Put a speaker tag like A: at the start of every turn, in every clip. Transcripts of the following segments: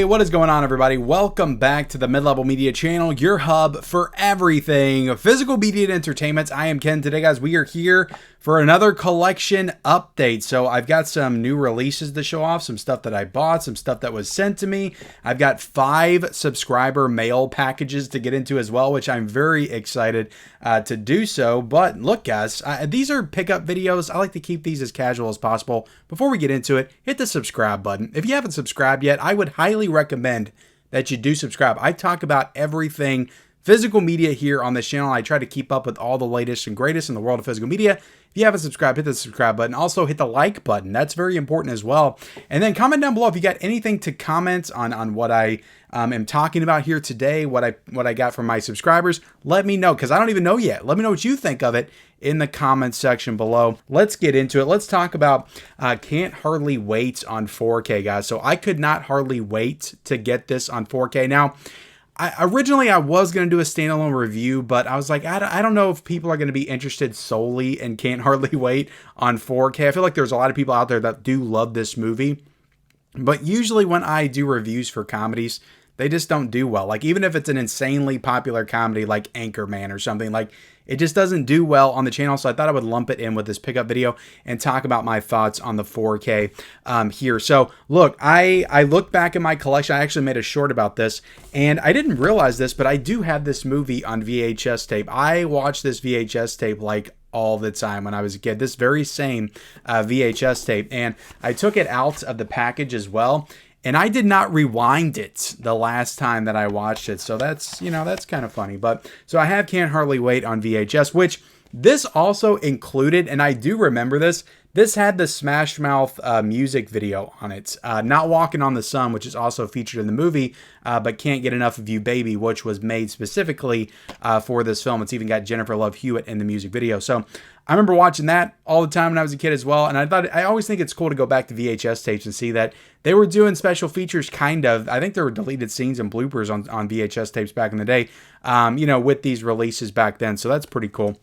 A: what is going on, everybody? Welcome back to the Mid-Level Media channel, your hub for everything physical media and entertainment. I am Ken. Today, guys, we are here for another collection update. So I've got some new releases to show off, some stuff that I bought, some stuff that was sent to me. I've got 5 subscriber mail packages to get into as well, which I'm very excited to do so. But look, guys, these are pickup videos. I like to keep these as casual as possible. Before we get into it, hit the subscribe button. If you haven't subscribed yet, I would highly recommend that you do subscribe. I talk about everything physical media here on this channel. I try to keep up with all the latest and greatest in the world of physical media. If you haven't subscribed, hit the subscribe button. Also, hit the like button. That's very important as well. And then comment down below if you got anything to comment on what I am talking about here today, what I got from my subscribers. Let me know, because I don't even know yet. Let me know what you think of it in the comments section below. Let's get into it. Let's talk about Can't Hardly Wait on 4K, guys. So I could not hardly wait to get this on 4K. Now, originally I was going to do a standalone review, but I was like, I don't know if people are going to be interested solely in Can't Hardly Wait on 4K. I feel like there's a lot of people out there that do love this movie, but usually when I do reviews for comedies, they just don't do well. Like, even if it's an insanely popular comedy like Anchorman or something, like, it just doesn't do well on the channel. So I thought I would lump it in with this pickup video and talk about my thoughts on the 4K here. So look, I looked back in my collection. I actually made a short about this, and I didn't realize this, but I do have this movie on VHS tape. I watched this VHS tape like all the time when I was a kid, this very same VHS tape, and I took it out of the package as well. And I did not rewind it the last time that I watched it. So that's, that's kind of funny. But so I have Can't Hardly Wait on VHS, which this also included, and I do remember this. This had the Smash Mouth music video on it. Not Walking on the Sun, which is also featured in the movie, but Can't Get Enough of You Baby, which was made specifically for this film. It's even got Jennifer Love Hewitt in the music video. So I remember watching that all the time when I was a kid as well. And I always think it's cool to go back to VHS tapes and see that they were doing special features, kind of. I think there were deleted scenes and bloopers on VHS tapes back in the day, with these releases back then. So that's pretty cool.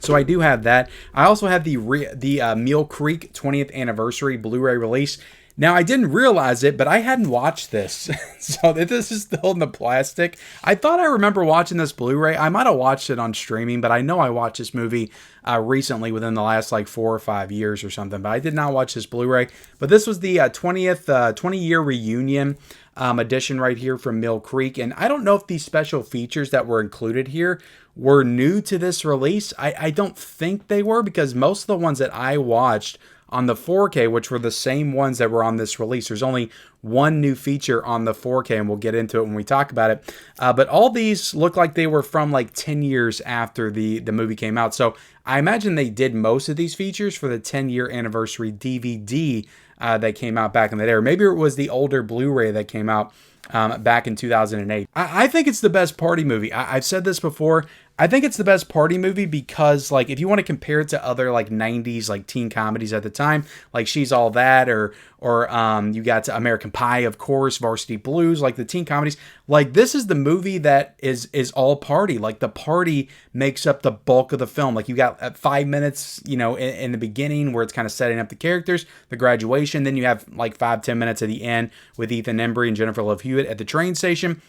A: So I do have that. I also have the Mill Creek 20th anniversary Blu-ray release. Now, I didn't realize it, but I hadn't watched this. So this is still in the plastic. I thought I remember watching this Blu-ray. I might have watched it on streaming, but I know I watched this movie recently within the last like 4 or 5 years or something. But I did not watch this Blu-ray. But this was the 20-year reunion edition right here from Mill Creek. And I don't know if these special features that were included here were new to this release. I don't think they were, because most of the ones that I watched on the 4K, which were the same ones that were on this release. There's only one new feature on the 4K, and we'll get into it when we talk about it. But all these look like they were from like 10 years after the movie came out. So I imagine they did most of these features for the 10-year anniversary DVD that came out back in the day. Or maybe it was the older Blu-ray that came out back in 2008. I think it's the best party movie. I've said this before. I think it's the best party movie because, like, if you want to compare it to other like 90s like teen comedies at the time, like She's All That, or you got American Pie, of course, Varsity Blues, like the teen comedies, like this is the movie that is all party. Like the party makes up the bulk of the film. Like you got 5 minutes, in the beginning where it's kind of setting up the characters, the graduation. Then you have like 5-10 minutes at the end with Ethan Embry and Jennifer Love Hewitt at the train station.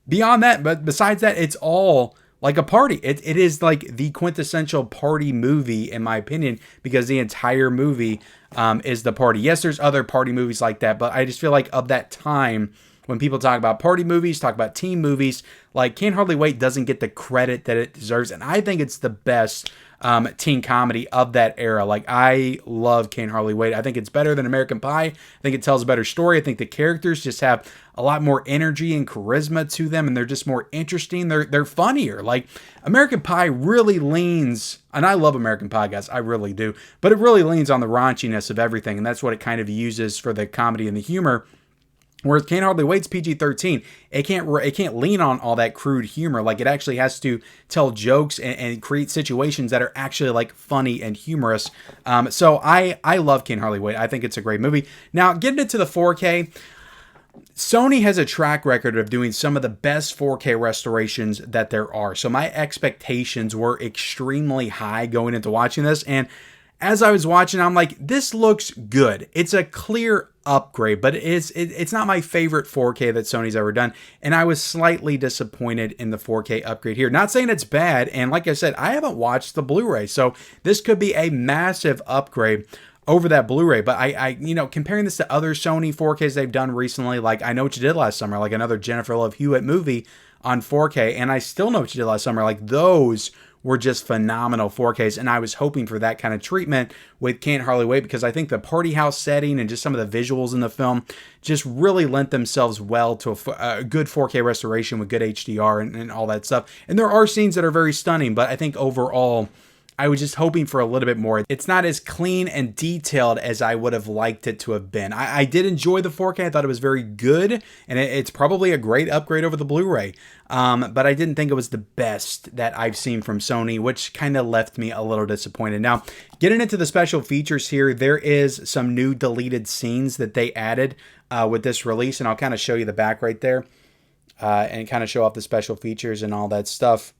A: Beyond that, but besides that, it's all like a party. It is like the quintessential party movie, in my opinion, because the entire movie is the party. Yes, there's other party movies like that, but I just feel like of that time, when people talk about party movies, talk about teen movies, like Can't Hardly Wait doesn't get the credit that it deserves. And I think it's the best teen comedy of that era. Like, I love Can't Hardly Wait. I think it's better than American Pie. I think it tells a better story. I think the characters just have a lot more energy and charisma to them, and they're just more interesting. They're funnier. Like, American Pie really leans, and I love American Pie, guys, I really do, but it really leans on the raunchiness of everything, and that's what it kind of uses for the comedy and the humor. Whereas Can't Hardly Wait's PG-13, it can't lean on all that crude humor. Like, it actually has to tell jokes and create situations that are actually like funny and humorous. So I love Can't Hardly Wait. I think it's a great movie. Now, getting into the 4K, Sony has a track record of doing some of the best 4K restorations that there are. So my expectations were extremely high going into watching this, and as I was watching, I'm like, this looks good. It's a clear upgrade, but it's not my favorite 4K that Sony's ever done. And I was slightly disappointed in the 4K upgrade here. Not saying it's bad. And like I said, I haven't watched the Blu-ray, so this could be a massive upgrade over that Blu-ray. But I comparing this to other Sony 4Ks they've done recently, like I Know What You Did Last Summer, like another Jennifer Love Hewitt movie on 4K, and I Still Know What You Did Last Summer, like those were just phenomenal 4Ks, and I was hoping for that kind of treatment with Can't Hardly Wait, because I think the party house setting and just some of the visuals in the film just really lent themselves well to a good 4K restoration with good HDR and all that stuff. And there are scenes that are very stunning, but I think overall, I was just hoping for a little bit more. It's not as clean and detailed as I would have liked it to have been. I did enjoy the 4K. I thought it was very good, and it's probably a great upgrade over the Blu-ray. But I didn't think it was the best that I've seen from Sony, which kind of left me a little disappointed. Now, getting into the special features here, there is some new deleted scenes that they added with this release, and I'll kind of show you the back right there and kind of show off the special features and all that stuff.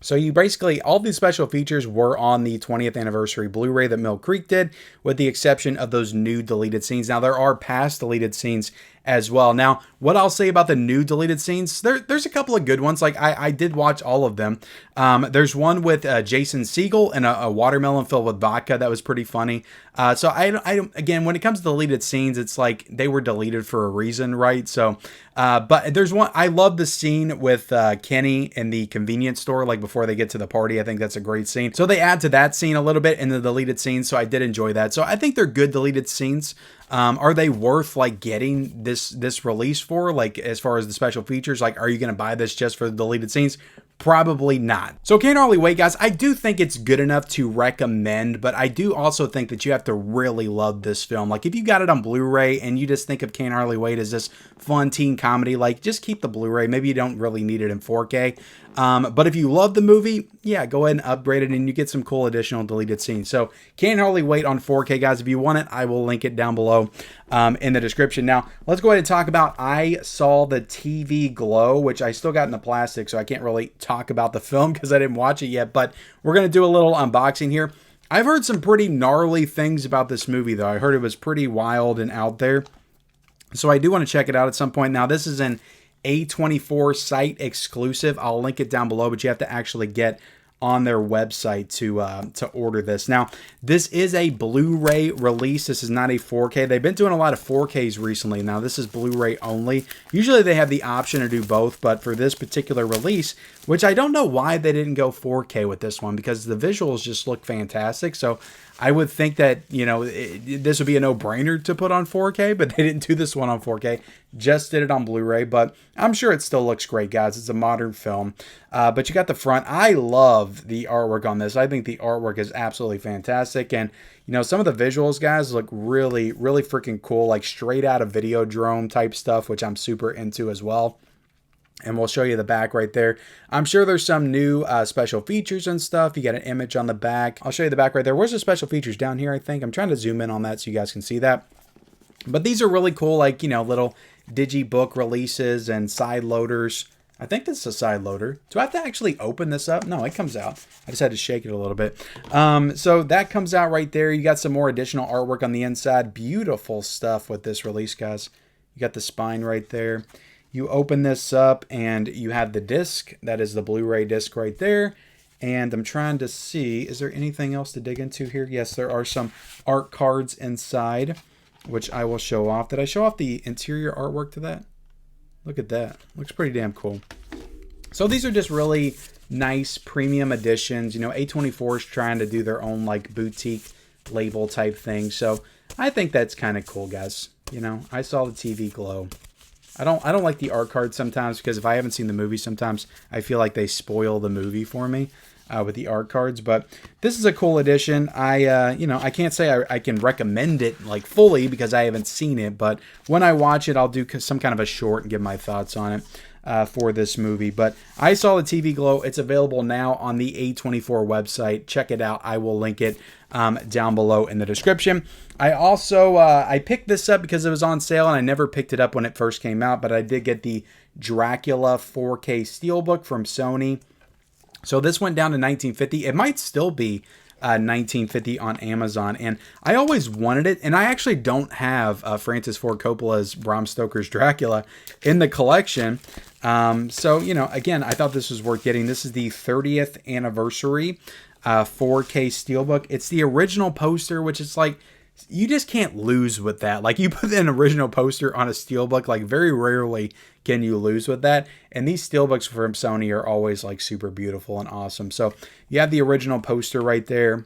A: So you basically, all these special features were on the 20th anniversary Blu-ray that Mill Creek did, with the exception of those new deleted scenes. Now, there are past deleted scenes as well. Now, what I'll say about the new deleted scenes, there's a couple of good ones. Like, I did watch all of them. There's one with Jason Segel and a watermelon filled with vodka. That was pretty funny. So again, when it comes to deleted scenes, it's like they were deleted for a reason, right? So, but there's one, I love the scene with Kenny in the convenience store, like before they get to the party. I think that's a great scene. So they add to that scene a little bit in the deleted scenes. So I did enjoy that. So I think they're good deleted scenes. Are they worth like getting this release for, like as far as the special features? Like, are you going to buy this just for the deleted scenes? Probably not. So Can't Hardly Wait, guys, I do think it's good enough to recommend, but I do also think that you have to really love this film. Like, if you got it on Blu-ray and you just think of Can't Hardly Wait as this fun teen comedy, like, just keep the Blu-ray. Maybe you don't really need it in 4K. But if you love the movie, yeah, go ahead and upgrade it and you get some cool additional deleted scenes. So Can't Hardly Wait on 4K, guys. If you want it, I will link it down below in the description. Now, let's go ahead and talk about I Saw the TV Glow, which I still got in the plastic, so I can't really talk about the film because I didn't watch it yet, but we're going to do a little unboxing here. I've heard some pretty gnarly things about this movie, though. I heard it was pretty wild and out there, so I do want to check it out at some point. Now, this is an A24 site exclusive. I'll link it down below, but you have to actually get on their website to order this. Now, this is a Blu-ray release. This is not a 4K. They've been doing a lot of 4Ks recently. Now, this is Blu-ray only. Usually they have the option to do both, but for this particular release, which I don't know why they didn't go 4K with this one, because the visuals just look fantastic. So I would think that, you know, this would be a no-brainer to put on 4K, but they didn't do this one on 4K. Just did it on Blu-ray, but I'm sure it still looks great, guys. It's a modern film. But you got the front. I love the artwork on this. I think the artwork is absolutely fantastic. And, you know, some of the visuals, guys, look really, really freaking cool, like straight out of Videodrome type stuff, which I'm super into as well. And we'll show you the back right there. I'm sure there's some new special features and stuff. You got an image on the back. I'll show you the back right there. Where's the special features? Down here, I think. I'm trying to zoom in on that so you guys can see that. But these are really cool, like, you know, little digibook releases and side loaders. I think this is a side loader. Do I have to actually open this up? No, it comes out. I just had to shake it a little bit. So that comes out right there. You got some more additional artwork on the inside. Beautiful stuff with this release, guys. You got the spine right there. You open this up and you have the disc. That is the Blu-ray disc right there. And I'm trying to see, is there anything else to dig into here? Yes, there are some art cards inside, which I will show off. Did I show off the interior artwork to that? Look at that. Looks pretty damn cool. So these are just really nice premium editions. You know, A24 is trying to do their own like boutique label type thing. So I think that's kind of cool, guys. You know, I Saw the TV Glow. I don't like the art cards sometimes, because if I haven't seen the movie, sometimes I feel like they spoil the movie for me with the art cards. But this is a cool edition. You know, I can't say I can recommend it like fully because I haven't seen it, but when I watch it, I'll do some kind of a short and give my thoughts on it for this movie. But I Saw the TV Glow. It's available now on the A24 website. Check it out. I will link it down below in the description. I also I picked this up because it was on sale, and I never picked it up when it first came out, but I did get the Dracula 4K Steelbook from Sony. So this went down to $19.50. It might still be $19.50 on Amazon. And I always wanted it, and I actually don't have Francis Ford Coppola's Bram Stoker's Dracula in the collection. So, you know, again, I thought this was worth getting. This is the 30th anniversary 4K Steelbook. It's the original poster, which is like, you just can't lose with that. Like, you put an original poster on a Steelbook, like very rarely can you lose with that. And these Steelbooks from Sony are always like super beautiful and awesome. So you have the original poster right there,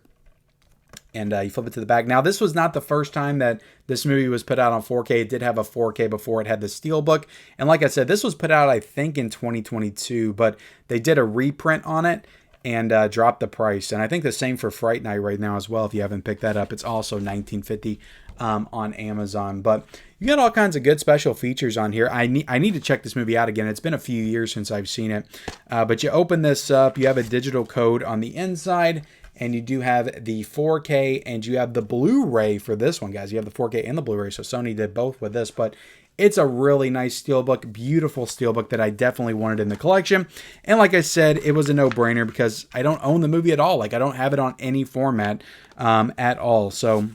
A: and you flip it to the back. Now, this was not the first time that this movie was put out on 4K. It did have a 4K before it had the Steelbook. And like I said, this was put out, I think, in 2022, but they did a reprint on it and dropped the price. And I think the same for Fright Night right now as well. If you haven't picked that up, it's also $19.50 on Amazon. But you got all kinds of good special features on here. I need to check this movie out again. It's been a few years since I've seen it. But you open this up, you have a digital code on the inside, and you do have the 4K, and you have the Blu-ray for this one, guys. You have the 4K and the Blu-ray, so Sony did both with this. But it's a really nice Steelbook, beautiful Steelbook that I definitely wanted in the collection. And like I said, it was a no-brainer because I don't own the movie at all. Like, I don't have it on any format at all. So,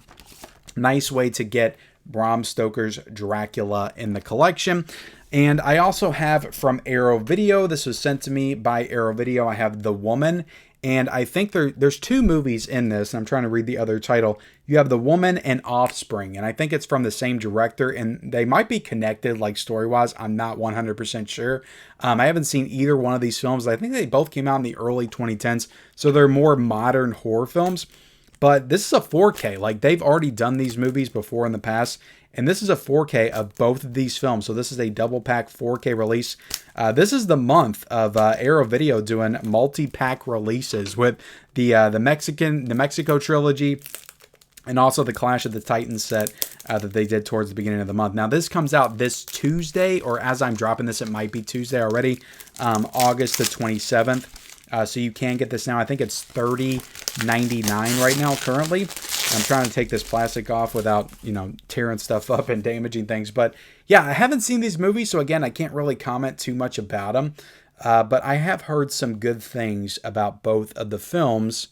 A: nice way to get Bram Stoker's Dracula in the collection. And I also have from Arrow Video. This was sent to me by Arrow Video. I have The Woman. And I think there's two movies in this. I'm trying to read the other title. You have The Woman and Offspring. And I think it's from the same director. And they might be connected, like, story-wise. I'm not 100% sure. I haven't seen either one of these films. I think they both came out in the early 2010s. So they're more modern horror films. But this is a 4K. Like, they've already done these movies before in the past. And this is a 4K of both of these films. So this is a double pack 4K release. This is the month of Arrow Video doing multi-pack releases with the Mexico trilogy and also the Clash of the Titans set that they did towards the beginning of the month. Now, this comes out this Tuesday, or as I'm dropping this, it might be Tuesday already, August the 27th. So you can get this now. I think it's $30.99 right now currently. I'm trying to take this plastic off without, you know, tearing stuff up and damaging things. But yeah, I haven't seen these movies, so again, I can't really comment too much about them. But I have heard some good things about both of the films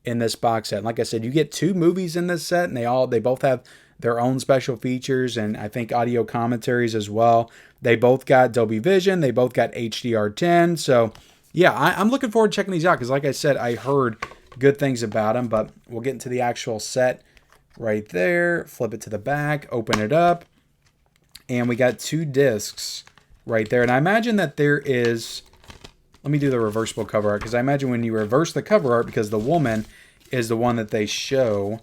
A: in this box set. And like I said, you get two movies in this set, and they both have their own special features, and I think audio commentaries as well. They both got Dolby Vision. They both got HDR10. So yeah, I'm looking forward to checking these out because, like I said, I heard good things about them. But we'll get into the actual set right there. Flip it to the back. Open it up. And we got two discs right there. And I imagine that there is... Let me do the reversible cover art because I imagine when you reverse the cover art, because the woman is the one that they show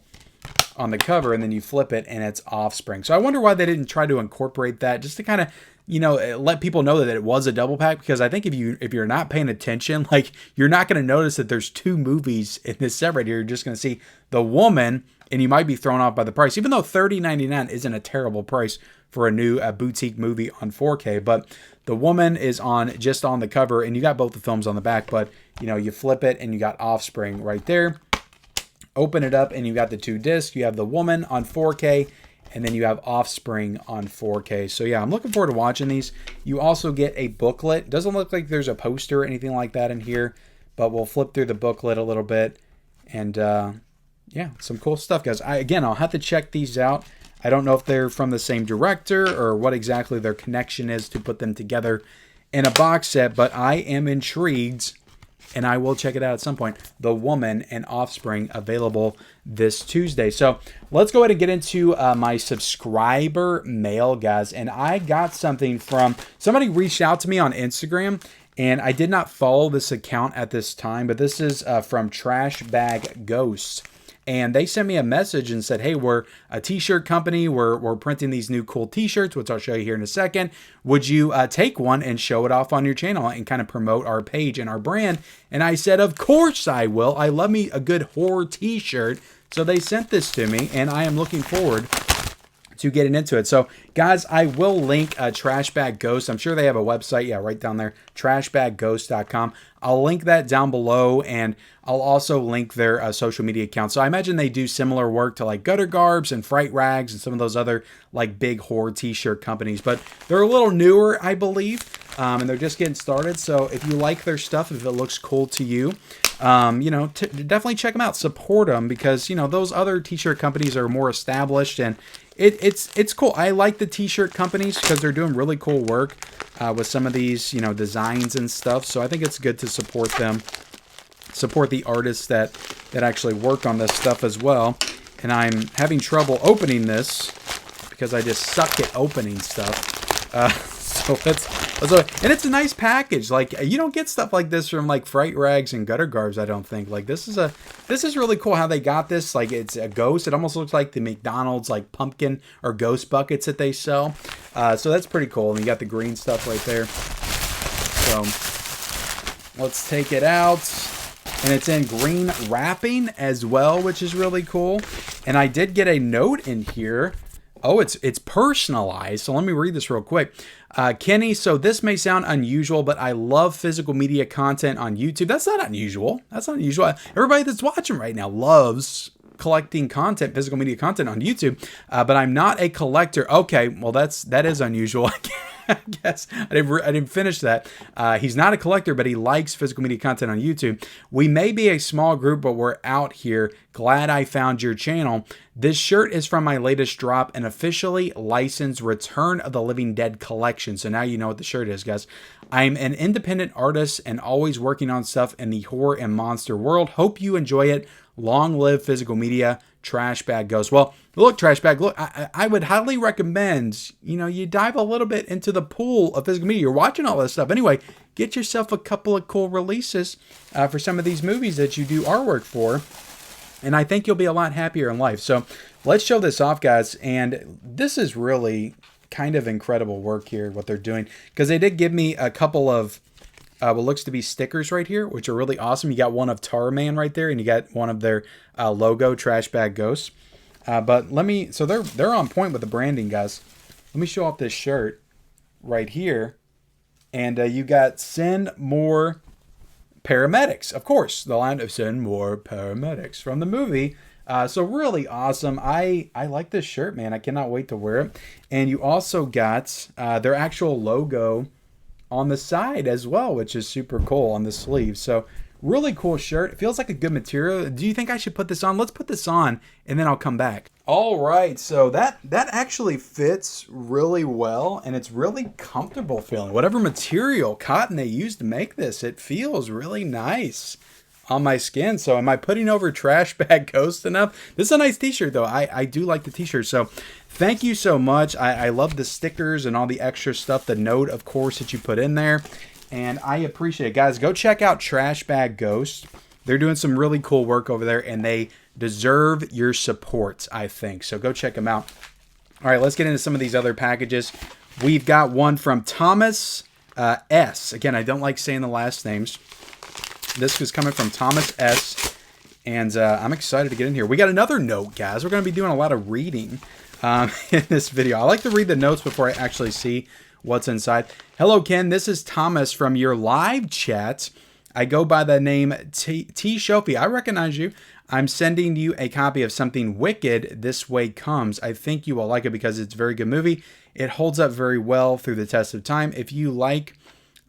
A: on the cover, and then you flip it and it's Offspring. So I wonder why they didn't try to incorporate that just to kind of, you know, let people know that it was a double pack, because I think if you're not paying attention, like, you're not going to notice that there's two movies in this set right here. You're just going to see The Woman, and you might be thrown off by the price, even though $30.99 isn't a terrible price for a new boutique movie on 4K. But The Woman is just on the cover, and you got both the films on the back, but, you know, you flip it and you got Offspring right there. Open it up and you got the two discs. You have The Woman on 4K, and then you have Offspring on 4K. So yeah, I'm looking forward to watching these. You also get a booklet. Doesn't look like there's a poster or anything like that in here, but we'll flip through the booklet a little bit. And yeah, some cool stuff, guys. I'll have to check these out. I don't know if they're from the same director or what exactly their connection is to put them together in a box set, but I am intrigued, and I will check it out at some point. The Woman and Offspring available this Tuesday. So let's go ahead and get into my subscriber mail, guys. And I got something from somebody reached out to me on Instagram, and I did not follow this account at this time, but this is from Trashbag Ghost. And they sent me a message and said, hey, we're a t-shirt company. We're printing these new cool t-shirts, which I'll show you here in a second. Would you take one and show it off on your channel and kind of promote our page and our brand? And I said, of course I will. I love me a good horror t-shirt. So they sent this to me, and I am looking forward to getting into it. So guys, I will link Trashbag Ghost. I'm sure they have a website. Yeah, right down there, trashbagghost.com. I'll link that down below, and I'll also link their social media accounts. So I imagine they do similar work to like Gutter Garbs and Fright Rags and some of those other like big horror t-shirt companies, but they're a little newer, I believe, and they're just getting started. So if you like their stuff, if it looks cool to you, you know, definitely check them out, support them, because, you know, those other t-shirt companies are more established, and it's cool. I like the t-shirt companies because they're doing really cool work with some of these, you know, designs and stuff. So I think it's good to support them, support the artists that actually work on this stuff as well. And I'm having trouble opening this because I just suck at opening stuff. So let's and it's a nice package. Like, you don't get stuff like this from like Fright Rags and Gutter Garbs, I don't think. Like, this is really cool how they got this. Like, it's a ghost. It almost looks like the McDonald's like pumpkin or ghost buckets that they sell. So that's pretty cool. And you got the green stuff right there. So let's take it out. And it's in green wrapping as well, which is really cool. And I did get a note in here. Oh, it's personalized. So let me read this real quick. Kenny, so this may sound unusual, but I love physical media content on YouTube. That's not unusual. That's not unusual. Everybody that's watching right now loves collecting content, physical media content on YouTube. But I'm not a collector. Okay, well that is unusual. I guess I didn't finish that. He's not a collector, but he likes physical media content on YouTube. We may be a small group, but we're out here. Glad I found your channel. This shirt is from my latest drop, an officially licensed Return of the Living Dead collection. So now you know what the shirt is, guys. I'm an independent artist and always working on stuff in the horror and monster world. Hope you enjoy it. Long live physical media. Trashbag Ghost. Well, look, Trashbag, look, I would highly recommend, you know, you dive a little bit into the pool of physical media. You're watching all this stuff. Anyway, get yourself a couple of cool releases for some of these movies that you do artwork for. And I think you'll be a lot happier in life. So let's show this off, guys. And this is really kind of incredible work here, what they're doing. Because they did give me a couple of what looks to be stickers right here, which are really awesome. You got one of Tarman right there, and you got one of their logo, Trashbag Ghost. But let me, so they're on point with the branding, guys. Let me show off this shirt right here. And you got Send More Paramedics. Of course, the line of Send More Paramedics from the movie. So really awesome. I like this shirt, man. I cannot wait to wear it. And you also got their actual logo on the side as well, which is super cool on the sleeve. So really cool shirt. It feels like a good material. Do you think I should put this on? Let's put this on and then I'll come back. All right, so that actually fits really well, and it's really comfortable feeling. Whatever material, cotton they used to make this, it feels really nice on my skin. So am I putting over Trashbag Ghost enough? This is a nice t-shirt though. I do like the t-shirt. So thank you so much. I love the stickers and all the extra stuff, the note, of course, that you put in there. And I appreciate it. Guys, go check out Trashbag Ghost. They're doing some really cool work over there, and they deserve your support, I think. So go check them out. All right, let's get into some of these other packages. We've got one from Thomas S. Again, I don't like saying the last names. This was coming from Thomas S. And I'm excited to get in here. We got another note, guys. We're going to be doing a lot of reading in this video. I like to read the notes before I actually see what's inside. Hello, Ken. This is Thomas from your live chat. I go by the name T. Shofi. I recognize you. I'm sending you a copy of Something Wicked, This Way Comes. I think you will like it because it's a very good movie. It holds up very well through the test of time. If you like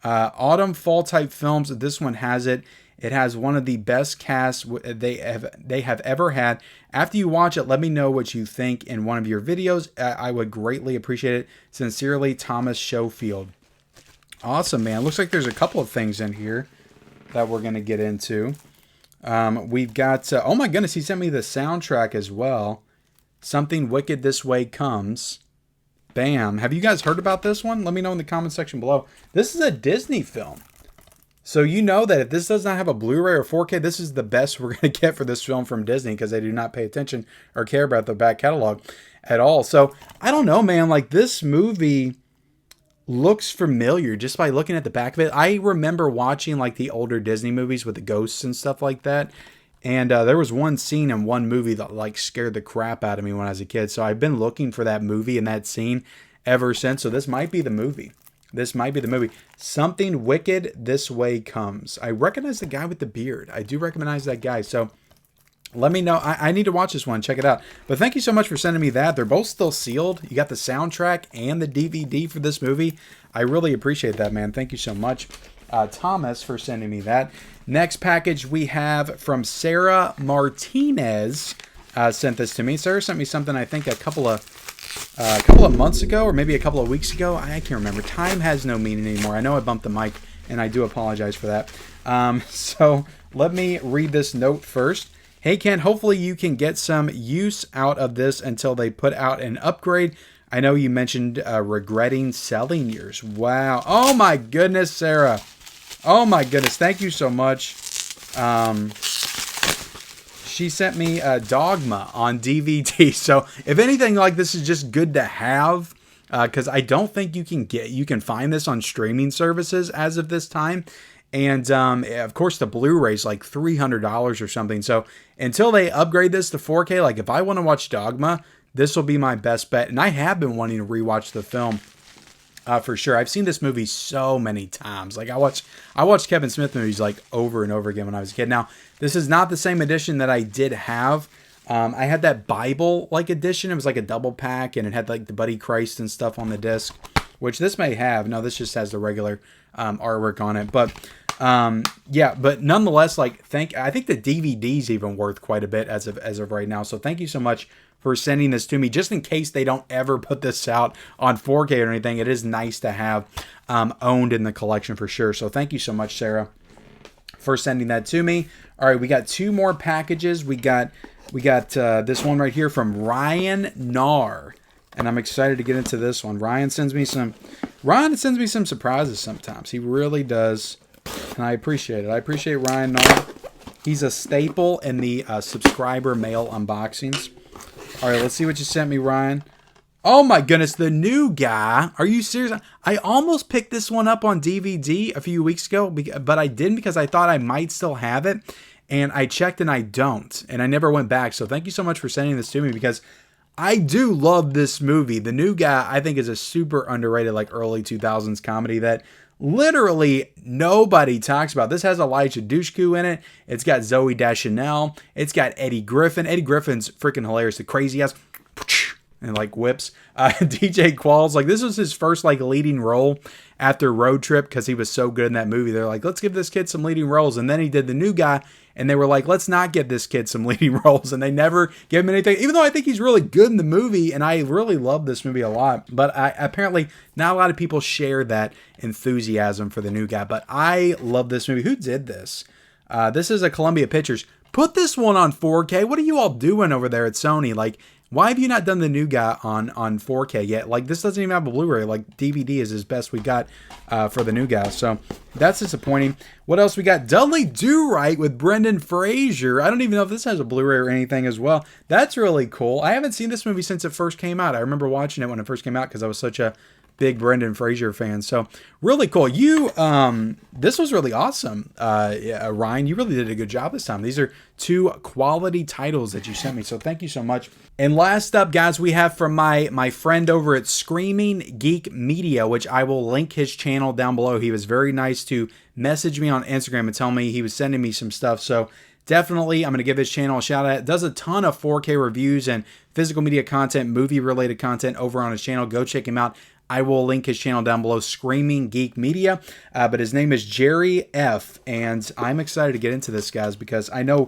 A: autumn, fall type films, this one has it. It has one of the best casts they have ever had. After you watch it, let me know what you think in one of your videos. I would greatly appreciate it. Sincerely, Thomas Schofield. Awesome, man. Looks like there's a couple of things in here that we're going to get into. We've got, oh my goodness, he sent me the soundtrack as well. Something Wicked This Way Comes. Bam. Have you guys heard about this one? Let me know in the comment section below. This is a Disney film. So you know that if this does not have a Blu-ray or 4K, this is the best we're going to get for this film from Disney, because they do not pay attention or care about the back catalog at all. So I don't know, man. Like, this movie looks familiar just by looking at the back of it. I remember watching like the older Disney movies with the ghosts and stuff like that. And there was one scene in one movie that like scared the crap out of me when I was a kid. So I've been looking for that movie and that scene ever since. So this might be the movie. This might be the movie. Something Wicked This Way Comes. I recognize the guy with the beard. I do recognize that guy. So let me know. I need to watch this one. Check it out. But thank you so much for sending me that. They're both still sealed. You got the soundtrack and the DVD for this movie. I really appreciate that, man. Thank you so much. Thomas for sending me that. Next package we have from Sarah Martinez. Sent this to me. Sarah sent me something I think a couple of months ago, or maybe a couple of weeks ago. I can't remember. Time has no meaning anymore. I know I bumped the mic, and I do apologize for that. So let me read this note first. Hey, Ken, hopefully you can get some use out of this until they put out an upgrade. I know you mentioned regretting selling yours. Wow. Oh, my goodness, Sarah. Oh, my goodness. Thank you so much. She sent me Dogma on DVD. So if anything like this is just good to have, because I don't think you can find this on streaming services as of this time. And of course, the Blu-ray is like $300 or something. So until they upgrade this to 4K, like if I want to watch Dogma, this will be my best bet. And I have been wanting to rewatch the film for sure. I've seen this movie so many times. Like I watched Kevin Smith movies like over and over again when I was a kid. Now, this is not the same edition that I did have. I had that Bible like edition. It was like a double pack, and it had like the Buddy Christ and stuff on the disc, which this may have. No, this just has the regular artwork on it. But yeah, but nonetheless, like I think the DVD's even worth quite a bit as of right now. So thank you so much for sending this to me. Just in case they don't ever put this out on 4K or anything, it is nice to have owned in the collection for sure. So thank you so much, Sarah, for sending that to me. All right, we got two more packages. We got this one right here from Ryan Nar, and I'm excited to get into this one. Ryan sends me some surprises sometimes. He really does, and I appreciate it. I appreciate Ryan Nar. He's a staple in the subscriber mail unboxings. All right, let's see what you sent me, Ryan. Oh my goodness, the new guy. Are you serious? I almost picked this one up on DVD a few weeks ago, but I didn't because I thought I might still have it. And I checked and I don't. And I never went back. So thank you so much for sending this to me because I do love this movie. The New Guy, I think, is a super underrated, like early 2000s comedy that literally nobody talks about. This has Elijah Dushku in it. It's got Zooey Deschanel. It's got Eddie Griffin. Eddie Griffin's freaking hilarious. The crazy ass and like whips. DJ Qualls, like this was his first like leading role after Road Trip because he was so good in that movie. They're like, let's give this kid some leading roles. And then he did The New Guy. And they were like, let's not give this kid some leading roles. And they never gave him anything, even though I think he's really good in the movie. And I really love this movie a lot. But apparently not a lot of people share that enthusiasm for The New Guy. But I love this movie. Who did this? This is a Columbia Pictures. Put this one on 4K. What are you all doing over there at Sony? Like, why have you not done The New Guy on 4K yet? Like, this doesn't even have a Blu-ray. Like, DVD is as best we got for The New Guy. So, that's disappointing. What else we got? Dudley Do Right with Brendan Fraser. I don't even know if this has a Blu-ray or anything as well. That's really cool. I haven't seen this movie since it first came out. I remember watching it when it first came out because I was such a big Brendan Fraser fan. So, really cool. This was really awesome. Ryan, you really did a good job this time. These are two quality titles that you sent me. So, thank you so much. And last up, guys, we have from my friend over at Screaming Geek Media, which I will link his channel down below. He was very nice to message me on Instagram and tell me he was sending me some stuff. So definitely, I'm going to give his channel a shout out. It does a ton of 4K reviews and physical media content, movie-related content over on his channel. Go check him out. I will link his channel down below, Screaming Geek Media. But his name is Jerry F. And I'm excited to get into this, guys, because I know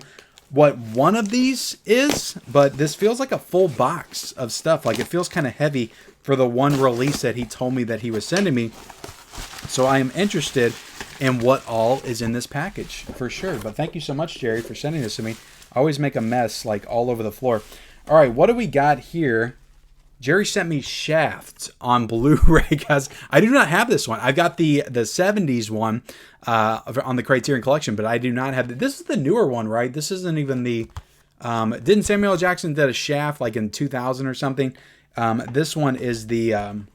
A: what one of these is, but this feels like a full box of stuff. Like, it feels kind of heavy for the one release that he told me that he was sending me. So I am interested in what all is in this package for sure. But thank you so much, Jerry, for sending this to me. I always make a mess like all over the floor. All right, what do we got here? Jerry sent me Shaft on Blu-ray, guys. I do not have this one. I've got the 70s one on the Criterion Collection, but I do not have this is the newer one, right? This isn't even the didn't Samuel L. Jackson did a Shaft like in 2000 or something? This one is the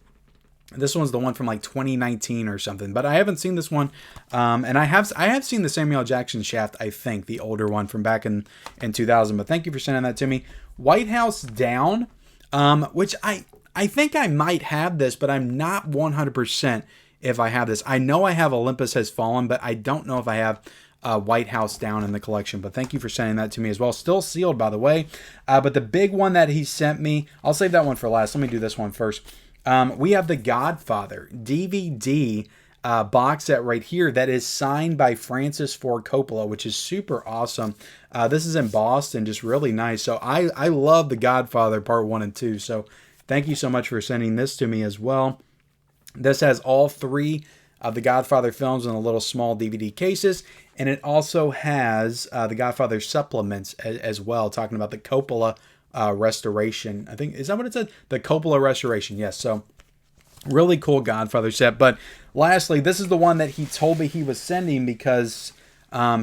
A: this one's the one from like 2019 or something, but I haven't seen this one. And I have seen the Samuel L. Jackson Shaft, I think, the older one from back in 2000. But thank you for sending that to me. White House Down, which I think I might have this, but I'm not 100% if I have this. I know I have Olympus Has Fallen, but I don't know if I have White House Down in the collection. But thank you for sending that to me as well. Still sealed, by the way. But the big one that he sent me, I'll save that one for last. Let me do this one first. We have the Godfather DVD box set right here that is signed by Francis Ford Coppola, which is super awesome. This is embossed and just really nice. So I love The Godfather Part 1 and 2. So thank you so much for sending this to me as well. This has all 3 of the Godfather films in a little small DVD cases. And it also has the Godfather supplements as well, talking about the Coppola restoration. I think, is that what it said? The Coppola restoration. Yes. So really cool Godfather set. But lastly, this is the one that he told me he was sending because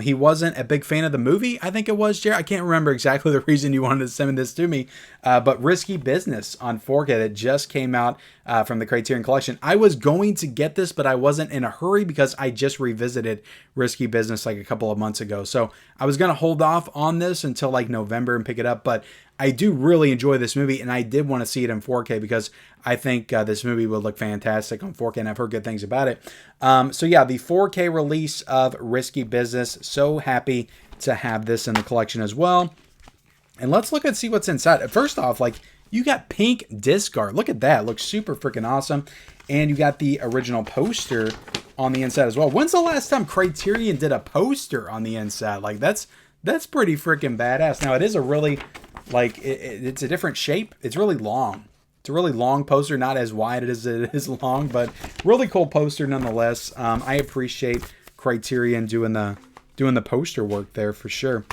A: he wasn't a big fan of the movie. I think it was, Jerry. I can't remember exactly the reason you wanted to send this to me. But Risky Business on 4K that just came out from the Criterion Collection. I was going to get this, but I wasn't in a hurry because I just revisited Risky Business like a couple of months ago. So I was going to hold off on this until like November and pick it up. But I do really enjoy this movie, and I did want to see it in 4K because I think this movie would look fantastic on 4K, and I've heard good things about it. So yeah, the 4K release of Risky Business. So happy to have this in the collection as well. And let's look and see what's inside. First off, like, you got pink disc art. Look at that. It looks super freaking awesome. And you got the original poster on the inside as well. When's the last time Criterion did a poster on the inside? Like, that's pretty freaking badass. Now, it is a really, like, it's a different shape. It's really long. It's a really long poster, not as wide as it is long, but really cool poster nonetheless. I appreciate Criterion doing the poster work there for sure.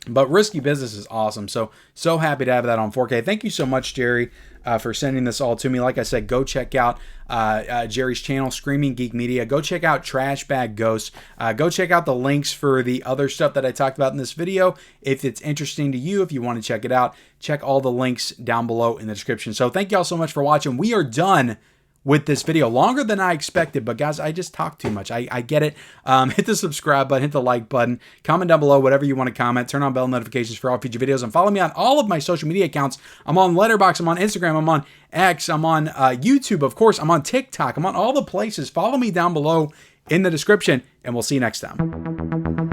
A: But Risky Business is awesome. So happy to have that on 4K. Thank you so much, Jerry, for sending this all to me. Like I said, go check out Jerry's channel, Screaming Geek Media. Go check out Trashbag Ghost. Go check out the links for the other stuff that I talked about in this video. If it's interesting to you, if you want to check it out, check all the links down below in the description. So thank you all so much for watching. We are done with this video. Longer than I expected, but guys, I just talk too much. I get it. Hit the subscribe button, hit the like button, comment down below whatever you want to comment, turn on bell notifications for all future videos, and follow me on all of my social media accounts. I'm on Letterboxd, I'm on Instagram, I'm on X, I'm on YouTube, of course, I'm on TikTok, I'm on all the places. Follow me down below in the description, and we'll see you next time.